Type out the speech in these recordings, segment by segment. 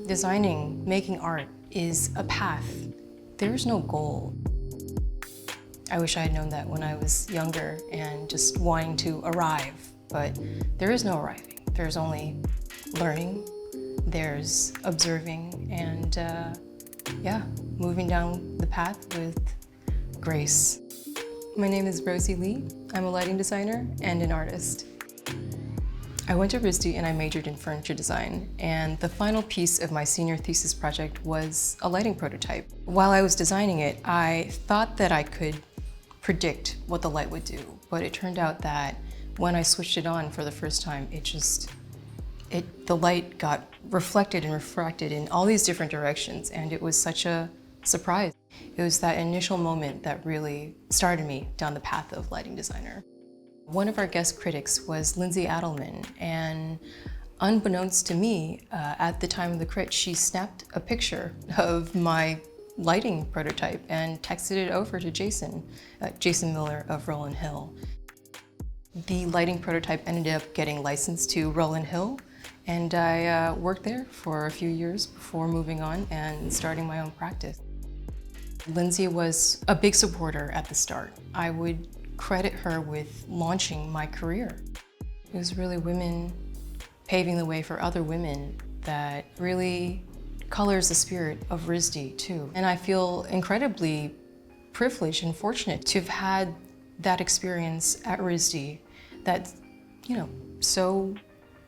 Designing, making art is a path. There's no goal. I wish I had known that when I was younger and just wanting to arrive, but there is no arriving. There's only learning, there's observing, and yeah, moving down the path with grace. My name is Rosie Li. I'm a lighting designer and an artist. I went to RISD and I majored in furniture design, and the final piece of my senior thesis project was a lighting prototype. While I was designing it, I thought that I could predict what the light would do, but it turned out that when I switched it on for the first time, the light got reflected and refracted in all these different directions, and it was such a surprise. It was that initial moment that really started me down the path of lighting designer. One of our guest critics was Lindsay Adelman, and unbeknownst to me, at the time of the crit, she snapped a picture of my lighting prototype and texted it over to Jason Miller of Rowland Hill. The lighting prototype ended up getting licensed to Rowland Hill, and I worked there for a few years before moving on and starting my own practice. Lindsay was a big supporter at the start. I would credit her with launching my career. It was really women paving the way for other women that really colors the spirit of RISD too. And I feel incredibly privileged and fortunate to have had that experience at RISD that, so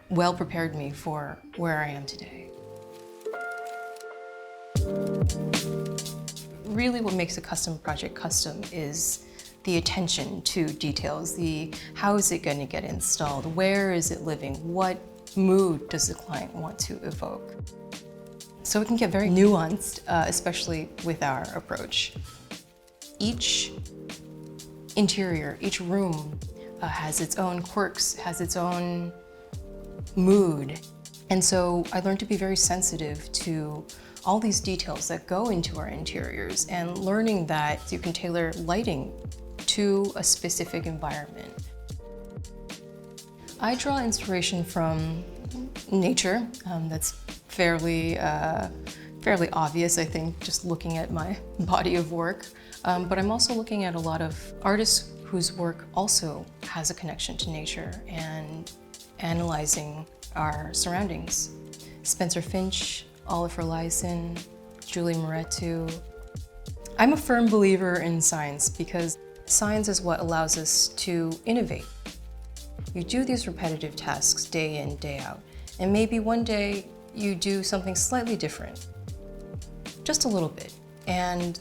well prepared me for where I am today. Really what makes a custom project custom is the attention to details, how is it going to get installed, where is it living, what mood does the client want to evoke. So it can get very nuanced, especially with our approach. Each interior, each room has its own quirks, has its own mood. And so I learned to be very sensitive to all these details that go into our interiors, and learning that you can tailor lighting to a specific environment. I draw inspiration from nature. That's fairly obvious, I think, just looking at my body of work. But I'm also looking at a lot of artists whose work also has a connection to nature and analyzing our surroundings. Spencer Finch, Oliver Lyson, Julie Moretu. I'm a firm believer in science because science is what allows us to innovate. You do these repetitive tasks day in, day out, and maybe one day you do something slightly different, just a little bit, and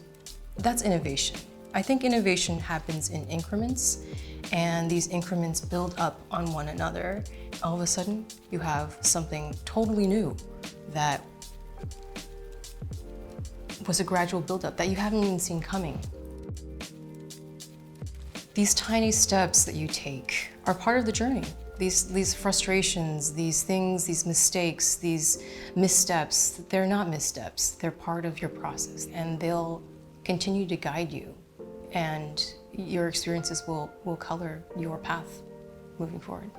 that's innovation. I think innovation happens in increments, and these increments build up on one another. All of a sudden, you have something totally new that was a gradual buildup that you haven't even seen coming. These tiny steps that you take are part of the journey. These frustrations, these things, these mistakes, these missteps, they're not missteps. They're part of your process, and they'll continue to guide you, and your experiences will color your path moving forward.